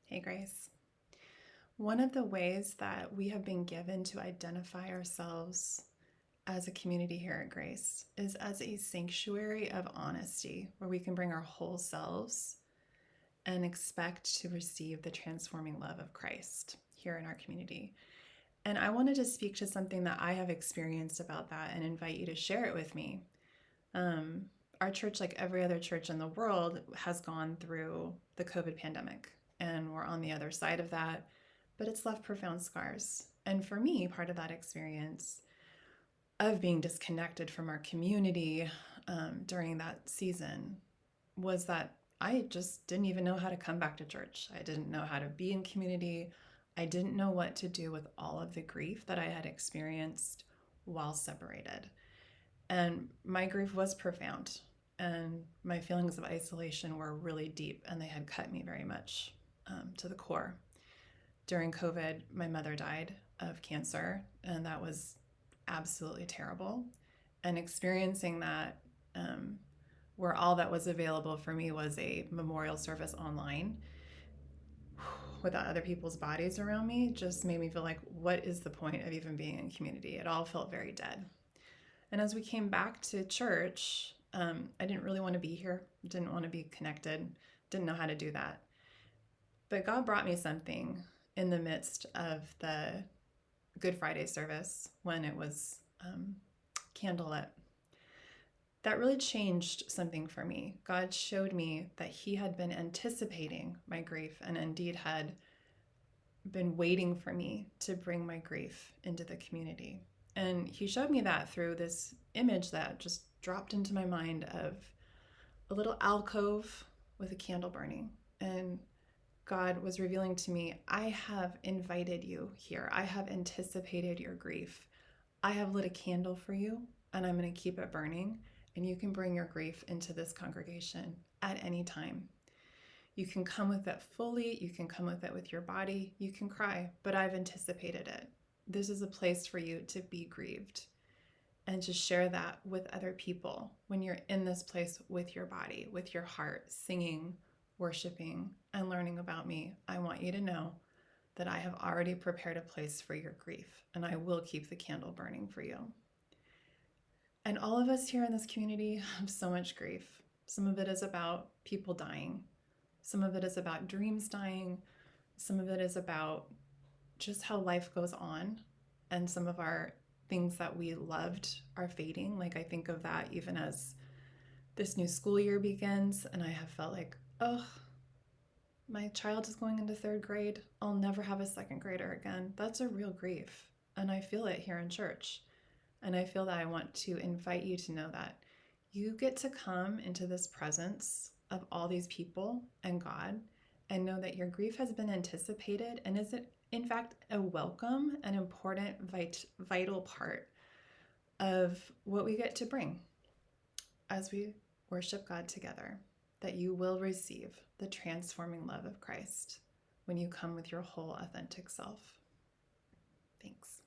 Hey, Grace. One of the ways that we have been given to identify ourselves as a community here at Grace is as a sanctuary of honesty where we can bring our whole selves and expect to receive the transforming love of Christ here in our community. And I wanted to speak to something that I have experienced about that and invite you to share it with me. Um, our church, like every other church in the world, has gone through the COVID pandemic, and we're on the other side of that, but it's left profound scars. And for me, part of that experience of being disconnected from our community during that season was that I just didn't even know how to come back to church. I didn't know how to be in community. I didn't know what to do with all of the grief that I had experienced while separated. And my grief was profound, and my feelings of isolation were really deep, and they had cut me very much to the core. During COVID, my mother died of cancer, and that was absolutely terrible. And experiencing that, where all that was available for me was a memorial service online without other people's bodies around me, just made me feel like, what is the point of even being in community? It all felt very dead. And as we came back to church, I didn't really want to be here, didn't want to be connected, didn't know how to do that. But God brought me something in the midst of the Good Friday service when it was candlelit. That really changed something for me. God showed me that He had been anticipating my grief and indeed had been waiting for me to bring my grief into the community. And He showed me that through this image that just dropped into my mind of a little alcove with a candle burning. And God was revealing to me, I have invited you here. I have anticipated your grief. I have lit a candle for you, and I'm going to keep it burning. And you can bring your grief into this congregation at any time. You can come with it fully. You can come with it with your body. You can cry, but I've anticipated it. This is a place for you to be grieved and to share that with other people when you're in this place with your body, with your heart, singing, worshiping, and learning about me. I want you to know that I have already prepared a place for your grief, and I will keep the candle burning for you. And all of us here in this community have so much grief. Some of it is about people dying. Some of it is about dreams dying. Some of it is about just how life goes on. And some of our things that we loved are fading. Like I think of that even as this new school year begins, and I have felt like, oh, my child is going into third grade. I'll never have a second grader again. That's a real grief. And I feel it here in church. And I feel that I want to invite you to know that you get to come into this presence of all these people and God and know that your grief has been anticipated and is in fact a welcome and important, vital part of what we get to bring as we worship God together, that you will receive the transforming love of Christ when you come with your whole authentic self. Thanks.